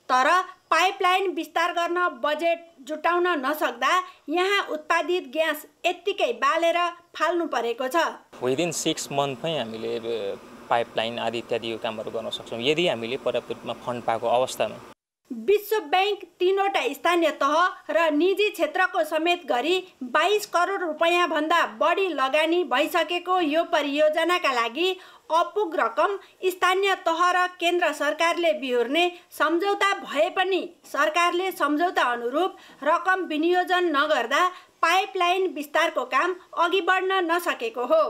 तर पाइपलाइन विस्तार गर्न बजेट जुटाउन नसक्दा यहाँ उत्पादित ग्यास यत्तिकै बालेर फाल्नु परेको छ। विदिन 6 मन्थमै हामीले पाइपलाइन आदि इत्यादि कामहरू गर्न सक्छौँ यदि हामीले पर्याप्त रूपमा फन्ड पाएको अवस्थामा। विश्व बैंक 3 वटा स्थानीय तह र निजी क्षेत्रको समेत गरी 22 करोड रुपैयाँ भन्दा बढी लगानी भइसकेको यो परियोजनाका लागि अपुग रकम स्थानीय तह र केन्द्र सरकारले बिहोर्ने सम्झौता भए पनि सरकारले सम्झौता अनुरूप रकम विनियोजन नगर्दा पाइपलाइन विस्तारको काम अघि बढ्न नसकेको हो।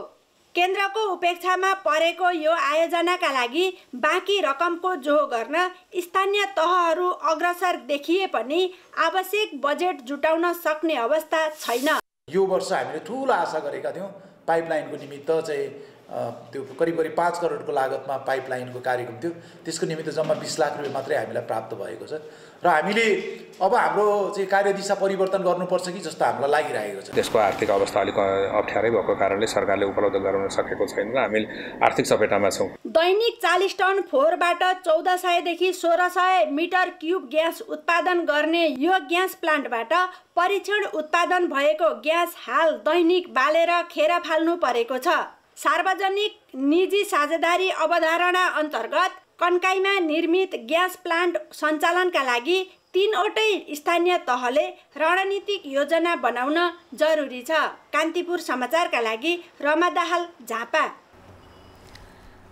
केन्द्रको उपेक्षामा परेको यो आयोजनाका लागि बाँकी रकमको जोह गर्न स्थानीय तहहरू अग्रसर देखिए पनि आवश्यक बजेट जुटाउन सक्ने अवस्था छैन। यो वर्ष हामीले ठुलो आशा गरेका थियौँ पाइपलाइनको निमित्त चाहिँ त्यो करिब 5 करोडको लागतमा पाइपलाइनको कार्यक्रम थियो। त्यसको निमित्त जम्मा 20 लाख रुपियाँ मात्रै हामीलाई प्राप्त भएको छ र हामीले अब हाम्रो चाहिँ कार्यदिशा परिवर्तन गर्नुपर्छ कि जस्तो हामीलाई लागिरहेको छ। त्यसको आर्थिक अवस्था अलिक अप्ठ्यारै भएको कारणले सरकारले उपलब्ध गराउन सकेको छैन र हामी आर्थिक सपेटामा छौँ। दैनिक 40 टन फोहोरबाट 1400 देखि 1600 मिटर क्युब ग्यास उत्पादन गर्ने यो ग्यास प्लान्टबाट परीक्षण उत्पादन भएको ग्यास हाल दैनिक बालेर खेर फाल्नु परेको छ। सार्वजनिक निजी साझेदारी अवधारणा अन्तर्गत कन्काईमा निर्मित ग्यास प्लान्ट सञ्चालनका लागि 3 वटै स्थानीय तहले रणनीतिक योजना बनाउन जरुरी छ। कान्तिपुर समाचारका लागि रमा दाहाल, झापा।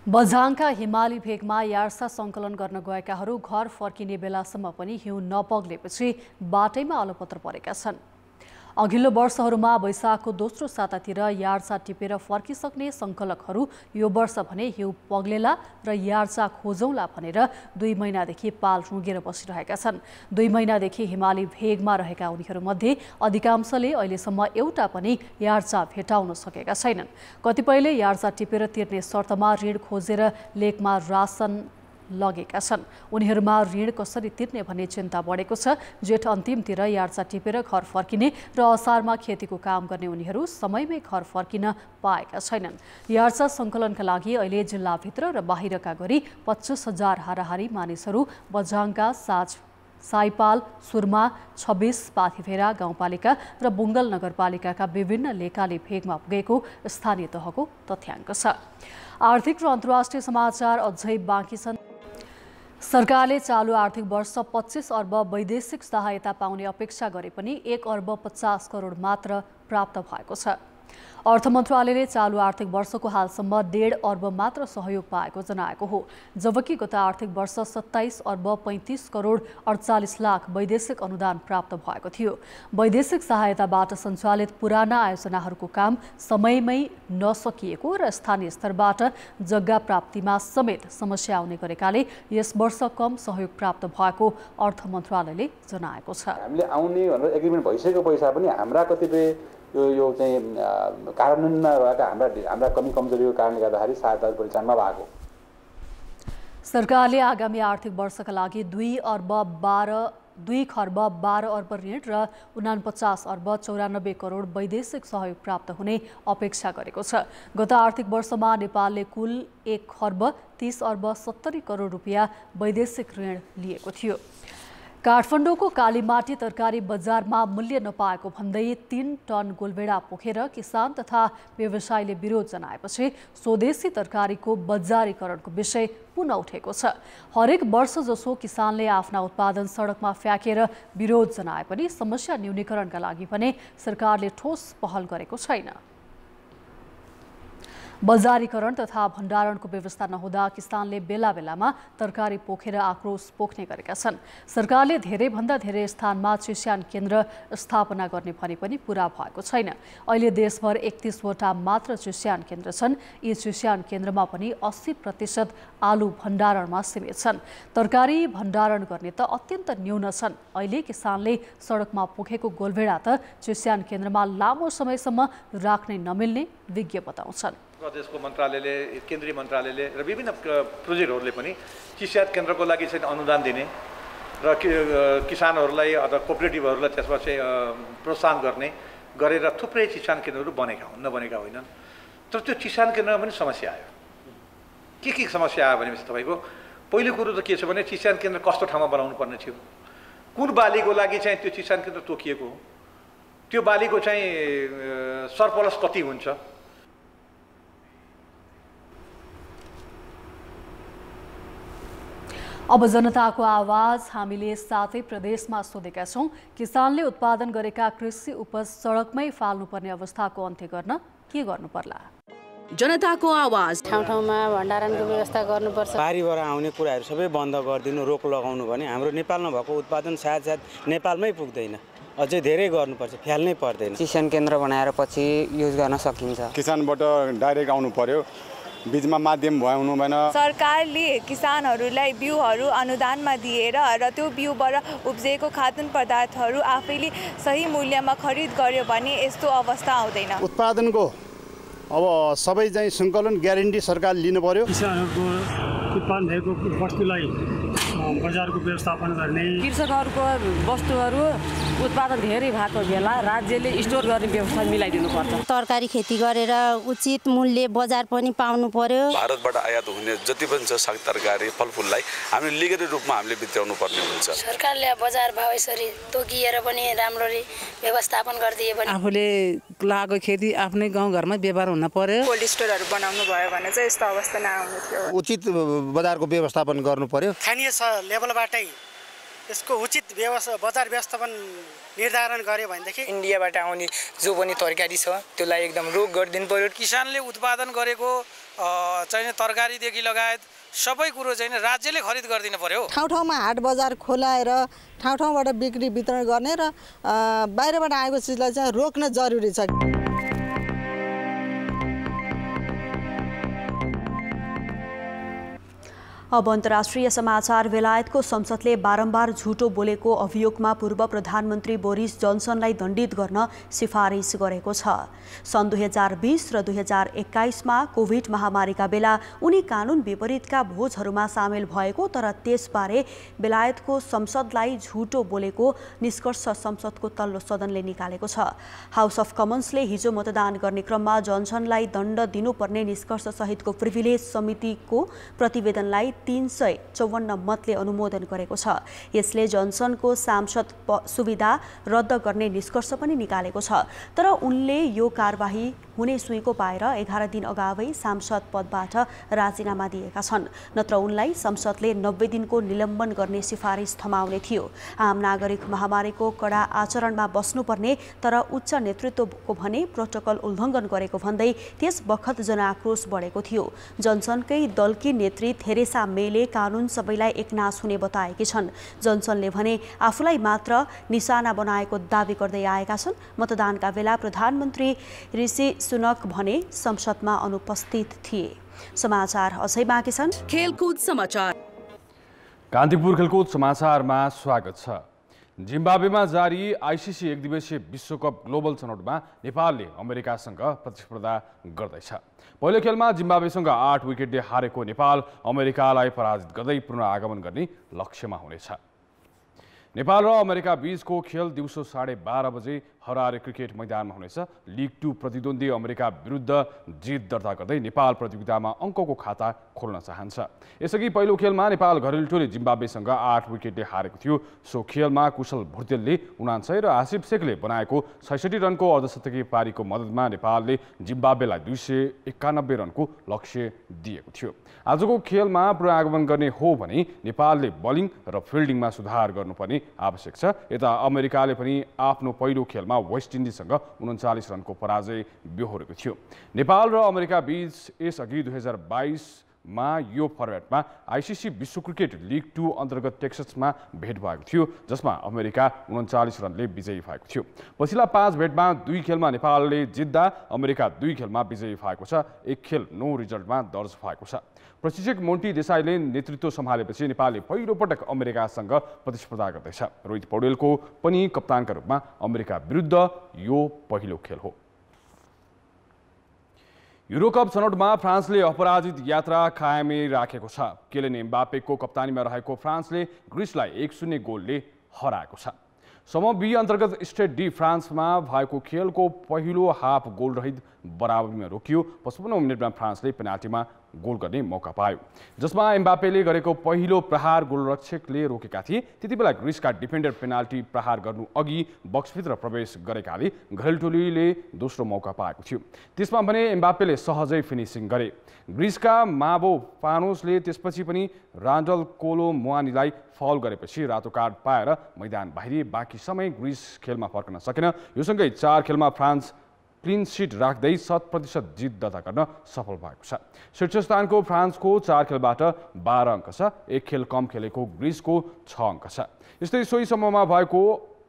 बझाङका हिमाली भेगमा यार्सा सङ्कलन गर्न गएकाहरू घर फर्किने बेलासम्म पनि हिउँ नपग्लेपछि बाटैमा अलपत्र परेका छन्। अघिल्लो वर्षहरूमा वैशाखको दोस्रो सातातिर यार्सा टिपेर फर्किसक्ने सङ्कलकहरू यो वर्ष भने हिउँ पग्लेला र यार्सा खोजौँला भनेर 2 महिनादेखि पाल रुँगेर बसिरहेका छन्। 2 महिनादेखि हिमाली भेगमा रहेका उनीहरूमध्ये अधिकांशले अहिलेसम्म एउटा पनि यार्सा भेटाउन सकेका छैनन्। कतिपयले यार्सा टिपेर तिर्ने शर्तमा ऋण खोजेर लेकमा रासन लगेका छन्। उनीहरूमा ऋण कसरी तिर्ने भन्ने चिन्ता बढेको छ। जेठ अन्तिमतिर यार्सा टिपेर घर फर्किने र असारमा खेतीको काम गर्ने उनीहरू समयमै घर फर्किन पाएका छैनन्। यार्सा सङ्कलनका लागि अहिले जिल्लाभित्र र बाहिरका गरी 25,000 हाराहारी मानिसहरू बझाङका साइपाल, सुरमा, 26 पाथिभेरा गाउँपालिका र बुङ्गल नगरपालिकाका विभिन्न लेकाले भेगमा पुगेको स्थानीय तहको तथ्याङ्क छ। आर्थिक र अन्तर्राष्ट्रिय समाचार अझै बाँकी छन्। सरकारले चालु आर्थिक वर्ष 25 अर्ब वैदेशिक सहायता पाउने अपेक्षा गरे पनि 1 अर्ब 50 करोड मात्र प्राप्त भएको छ। अर्थ मन्त्रालयले चालु आर्थिक वर्षको हालसम्म 1.5 अर्ब मात्र सहयोग पाएको जनाएको हो, जबकि गत आर्थिक वर्ष 27 अर्ब 35 करोड 48 लाख वैदेशिक अनुदान प्राप्त भएको थियो। वैदेशिक सहायताबाट सञ्चालित पुराना आयोजनाहरूको काम समयमै नसकिएको र स्थानीय स्तरबाट जग्गा प्राप्तिमा समेत समस्या आउने गरेकाले यस वर्ष कम सहयोग प्राप्त भएको अर्थ मन्त्रालयले जनाएको छ। हामीले आउने भनेर एग्रिमेन्ट भइसकेको पैसा पनि हाम्रा कतिपय यो चाहिँ कार्यान्वयनमा रहेका हाम्रा कमी कमजोरीको कारणले गर्दाखेरि सहायता परिचालनमा भएको। सरकारले आगामी आर्थिक वर्षका लागि 2 खर्ब 12 अर्ब ऋण र 49 अर्ब 94 करोड वैदेशिक सहयोग प्राप्त हुने अपेक्षा गरेको छ। गत आर्थिक वर्षमा नेपालले कुल 1 खर्ब 30 अर्ब 70 करोड रुपियाँ वैदेशिक ऋण लिएको थियो। काठमाडौँको कालीमाटी तरकारी बजारमा मूल्य नपाएको भन्दै 3 टन गोलभेडा पोखेर किसान तथा व्यवसायीले विरोध जनाएपछि स्वदेशी तरकारीको बजारीकरणको विषय पुनः उठेको छ। हरेक वर्ष जसो किसानले आफ्ना उत्पादन सडकमा फ्याँकेर विरोध जनाए पनि समस्या न्यूनीकरणका लागि भने सरकारले ठोस पहल गरेको छैन। बजारीकरण तथा भण्डारणको व्यवस्था नहुँदा किसानले बेला बेलामा तरकारी पोखेर आक्रोश पोख्ने गरेका छन्। सरकारले धेरैभन्दा धेरै स्थानमा चिस्यान केन्द्र स्थापना गर्ने भने पनि पूरा भएको छैन। अहिले देशभर 31 वटा मात्र चिस्यान केन्द्र छन्। यी चिस्यान केन्द्रमा पनि 80% आलु भण्डारणमा सीमित छन्। तरकारी भण्डारण गर्ने त अत्यन्त न्यून छन्। अहिले किसानले सडकमा पोखेको गोलभेडा त चिस्यान केन्द्रमा लामो समयसम्म राख्नै नमिल्ने विज्ञ बताउँछन्। प्रदेशको मन्त्रालयले, केन्द्रीय मन्त्रालयले र विभिन्न प्रोजेक्टहरूले पनि चिस्यान केन्द्रको लागि चाहिँ अनुदान दिने र किसानहरूलाई अथवा कोअपरेटिभहरूलाई त्यसमा चाहिँ प्रोत्साहन गर्ने गरेर थुप्रै चिस्यान केन्द्रहरू बनेका हुन्, नबनेका होइनन्। तर त्यो चिस्यान केन्द्रमा पनि समस्या आयो। के समस्या आयो भनेपछि तपाईँको पहिलो कुरो त के छ भने चिस्यान केन्द्र कस्तो ठाउँमा बनाउनु पर्ने थियो, कुन बालीको लागि चाहिँ त्यो चिस्यान केन्द्र तोकिएको हो, त्यो बालीको चाहिँ सरप्लस कति हुन्छ। अब जनताको आवाज हामीले 7 प्रदेशमा सोधेका छौं। किसानले उत्पादन गरेका कृषि उपज सडकमै फाल्नुपर्ने अवस्थाको अन्त्य गर्न के गर्नु पर्ला? जनताको आवाज। ठाउँ ठाउँमा भण्डारणको व्यवस्था गर्नुपर्छ। बारीबाट आउने कुराहरू सबै बन्द गरिदिनु, रोक लगाउनु भने हाम्रो नेपालमा भएको उत्पादन सायद नेपालमै पुग्दैन। अझै धेरै गर्नुपर्छ, फ्याल्नै पर्दैन। चिस्यान केन्द्र बनाएर पछि युज गर्न सकिन्छ। किसानबाट डाइरेक्ट आउनु पर्यो, बीचमा माध्यम हुनु भएन। सरकारले किसानहरूलाई बिउहरू अनुदानमा दिएर र त्यो बिउबाट उब्जेको खाद्य पदार्थहरू आफैले सही मूल्यमा खरिद गर्यो भने यस्तो अवस्था आउँदैन। उत्पादनको अब सबै चाहिँ सङ्कलन ग्यारेन्टी सरकारले लिनु पर्यो। किसानहरूको उत्पादन भएको वस्तुलाई बजारको व्यवस्थापन गर्ने, कृषकहरूको वस्तुहरू उत्पादन धेरै भएको बेला राज्यले स्टोर गर्ने व्यवस्था मिलाइदिनु पर्छ। तरकारी खेती गरेर उचित मूल्य बजार पनि पाउनु पर्यो। भारतबाट आयात हुने जति पनि छ साग तरकारी फलफुललाई हामीले लिगल रूपमा हामीले भित्राउनु पर्ने हुन्छ। सरकारले बजार भाव यसरी तोकिएर पनि राम्ररी व्यवस्थापन गरिदिए भने आफूले लागेको खेती आफ्नै गाउँघरमा व्यवहार हुन पर्यो। कोल्ड स्टोरहरू बनाउनु भयो भने चाहिँ यस्तो अवस्था नआउनु थियो। उचित बजारको व्यवस्थापन गर्नु पर्यो। स्थानीय लेभलबाटै यसको उचित बजार व्यवस्थापन निर्धारण गर्यो भनेदेखि इन्डियाबाट आउने जो पनि तरकारी छ त्यसलाई एकदम रोक गरिदिनु पर्यो। किसानले उत्पादन गरेको चाहिँ तरकारीदेखि लगायत सबै कुरो चाहिँ राज्यले खरिद गरिदिनु पर्यो। ठाउँ ठाउँमा हाट बजार खोलाएर ठाउँ ठाउँबाट बिक्री वितरण गर्ने र बाहिरबाट आएको चिजलाई चाहिँ रोक्न जरुरी छ। अब अन्तर्राष्ट्रिय समाचार। बेलायतको संसदले बारम्बार झुटो बोलेको अभियोगमा पूर्व प्रधानमन्त्री बोरिस जोन्सनलाई दण्डित गर्न सिफारिस गरेको छ। सन् 2020 र 2021मा कोभिड महामारीका बेला उनी कानुन विपरीतका भोजहरूमा सामेल भएको, तर त्यसबारे बेलायतको संसदलाई झुटो बोलेको निष्कर्ष संसदको तल्लो सदनले निकालेको छ। हाउस अफ कमन्सले हिजो मतदान गर्ने क्रममा जोन्सनलाई दण्ड दिनुपर्ने निष्कर्ष सहितको प्रिभिलेज समितिको प्रतिवेदनलाई 354 मतले अनुमोदन गरेको छ। यसले जोन्सनको सांसद सुविधा रद्द गर्ने निष्कर्ष पनि निकालेको छ, तर उनले यो कारबाही हुने सुइको पाएर 11 दिन अगावै सांसद पदबाट राजीनामा दिएका छन्। नत्र उनलाई संसदले 90 दिनको निलम्बन गर्ने सिफारिस थमाउने थियो। आम नागरिक महामारीको कडा आचरणमा बस्नुपर्ने, तर उच्च नेतृत्वको भने प्रोटोकल उल्लङ्घन गरेको भन्दै त्यस बखत जनआक्रोश बढेको थियो। जोन्सनकै दलकी नेत्री थेरेसा मेले कानुन सबैलाई एकनास हुने बताएकी छन्। जोन्सनले भने आफूलाई मात्र निशाना बनाएको दावी गर्दै आएका छन्। मतदानका बेला प्रधानमन्त्री ऋषि सुनक भने संसदमा अनुपस्थित थिए। समाचार अझै बाँकी छन्। खेलकुद समाचार। कान्तिपुर खेलकुद समाचारमा स्वागत छ। जिम्बाब्वेमा जारी आइसिसी एकदिवसीय विश्वकप ग्लोबल छनौटमा नेपालले अमेरिकासँग प्रतिस्पर्धा गर्दैछ। पहिलो खेलमा जिम्बाब्वेसँग 8 विकेटले हारेको नेपाल अमेरिकालाई पराजित गर्दै पुनः आगमन गर्ने लक्ष्यमा हुनेछ। नेपाल र अमेरिका बीचको खेल दिउँसो 12:30 बजे हरारे क्रिकेट मैदानमा हुनेछ। लिग 2 प्रतिद्वन्दी अमेरिका विरुद्ध जित दर्ता गर्दै नेपाल प्रतियोगितामा अङ्कको खाता खोल्न चाहन्छ। यसअघि पहिलो खेलमा नेपाल घरेलु टोली जिम्बाब्वेसँग 8 विकेटले हारेको थियो। सो खेलमा कुशल भुर्तेलले 49 र आसिफ शेखले बनाएको 66 रनको अर्धशतकीय पारीको मद्दतमा नेपालले जिम्बाब्वेलाई 291 रनको लक्ष्य दिएको थियो। आजको खेलमा पुनरागमन गर्ने हो भने नेपालले बलिङ र फिल्डिङमा सुधार गर्नुपर्ने आवश्यक छ। यता अमेरिकाले पनि आफ्नो पहिलो खेलमा वेस्ट इन्डिजसँग 39 रनको पराजय बेहोरेको थियो। नेपाल र अमेरिका बीच यसअघि 2022 मा यो फर्मेटमा आइसिसी विश्व क्रिकेट लिग 2 अन्तर्गत टेक्ससमा भेट भएको थियो, जसमा अमेरिका 39 रनले विजयी भएको थियो। पछिल्ला 5 भेटमा 2 खेलमा नेपालले जित्दा अमेरिका 2 खेलमा विजयी भएको छ। 1 खेल नो रिजल्टमा दर्ज भएको छ। प्रशिक्षक मोन्टी देसाईले नेतृत्व सम्हालेपछि नेपालले पहिलो पटक अमेरिकासँग प्रतिस्पर्धा गर्दैछ। रोहित पौडेलको पनि कप्तानका रूपमा अमेरिका विरुद्ध यो पहिलो खेल हो। युरोकप छनौटमा फ्रान्सले अपराजित यात्रा कायमै राखेको छ। केलियन एम्बापेको कप्तानीमा रहेको फ्रान्सले ग्रिसलाई 1-0 गोलले हराएको छ। समूह बी अन्तर्गत स्टेड डी फ्रान्समा भएको खेलको पहिलो हाफ गोलरहित बराबरीमा रोकियो। 55औं मिनेटमा फ्रान्सले पेनाल्टीमा गोल गर्ने मौका पायो, जसमा एम्बापेले गरेको पहिलो प्रहार गोलरक्षकले रोकेका थिए। त्यतिबेला ग्रिसका डिफेन्डर पेनाल्टी प्रहार गर्नु अघि बक्सभित्र प्रवेश गरेकाले घरेलु टोलीले दोस्रो मौका पाएको थियो। त्यसमा भने एम्बापेले सहजै फिनिसिङ गरे। ग्रिसका माबो पानोसले त्यसपछि पनि रान्डल कोलो मुआनीलाई फाउल गरेपछि रातो कार्ड पाएर मैदान बाहिरिए। बाँकी समय ग्रिस खेलमा फर्कन सकेन। यो सँगै 4 खेलमा फ्रान्स क्लिन सिट राख्दै 100% जित दर्ता गर्न सफल भएको छ। शीर्ष स्थानको फ्रान्सको 4 खेलबाट 12 अङ्क छ। 1 खेल कम खेलेको ग्रिसको 6 अङ्क छ। यस्तै सोही समूहमा भएको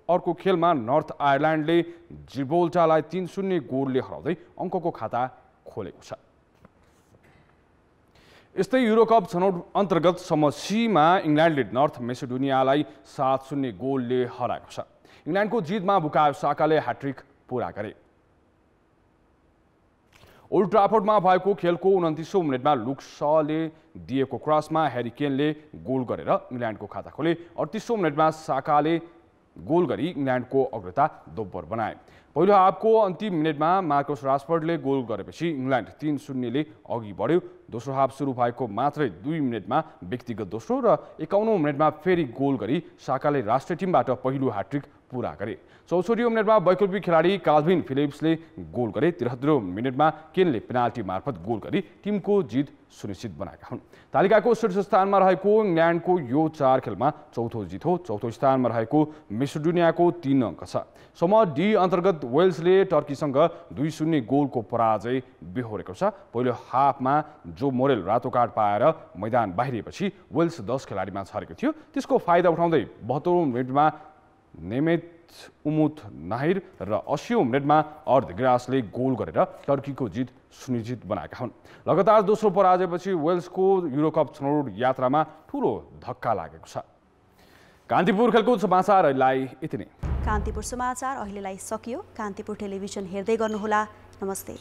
अर्को खेलमा नर्थ आयरल्यान्डले जिब्रोल्टरलाई 3-0 गोलले हराउँदै अङ्कको खाता खोलेको छ। यस्तै युरोकप छनौट अन्तर्गत समूह सीमा इङ्ल्यान्डले नर्थ मेसिडोनियालाई 7-0 गोलले हराएको छ। इङ्ल्यान्डको जितमा बुकायो साकाले ह्याट्रिक पूरा गरे। ओल्ड ट्राफोर्डमा भएको खेलको 29औं मिनेटमा लुक शले दिएको क्रसमा ह्यारी केनले गोल गरेर इङ्ल्यान्डको खाता खोले। 38औं मिनेटमा साकाले गोल गरी इङ्ल्यान्डको अग्रता दोब्बर बनाए। पहिलो हाफको अन्तिम मिनेटमा मार्कस रासफोर्डले गोल गरेपछि इङ्ल्यान्ड 3-0 ले अघि बढ्यो। दोस्रो हाफ सुरु भएको मात्रै 2 मिनेटमा व्यक्तिगत दोस्रो र 51औं मिनेटमा फेरि गोल गरी साकाले राष्ट्रिय टिमबाट पहिलो ह्याट्रिक पूरा गरे। 64औं मिनेटमा वैकल्पिक खेलाडी काल्भिन फिलिप्सले गोल गरे। 73औं मिनेटमा केनले पेनाल्टी मार्फत गोल गरी टिमको जित सुनिश्चित बनाएका हुन्। तालिकाको शीर्ष स्थानमा रहेको इङ्ल्यान्डको यो 4 खेलमा चौथो जित हो। चौथो स्थानमा रहेको मेसिडोनियाको 3 अङ्क छ। समूह डी अन्तर्गत वेल्सले टर्कीसँग 2-0 गोलको पराजय बेहोरेको छ। पहिलो हाफमा जो मोरेल रातो कार्ड पाएर मैदान बाहिरिएपछि वेल्स 10 खेलाडीमा छरेको थियो। त्यसको फाइदा उठाउँदै 72औं मिनेटमा नेमेत उमुथ नाहिर र 80औं मिनेटमा अर्धग्रासले गोल गरेर टर्कीको जित सुनिश्चित बनाएका हुन्। लगातार दोस्रो पराजयपछि वेल्सको युरोकप छनौट यात्रामा ठूलो धक्का लागेको छ। कान्तिपुर खेलकुद समाचार अहिलेलाई यति नै। कान्तिपुर समाचार अहिलेलाई सकियो। कान्तिपुर टेलिभिजन हेर्दै गर्नुहोला। नमस्ते।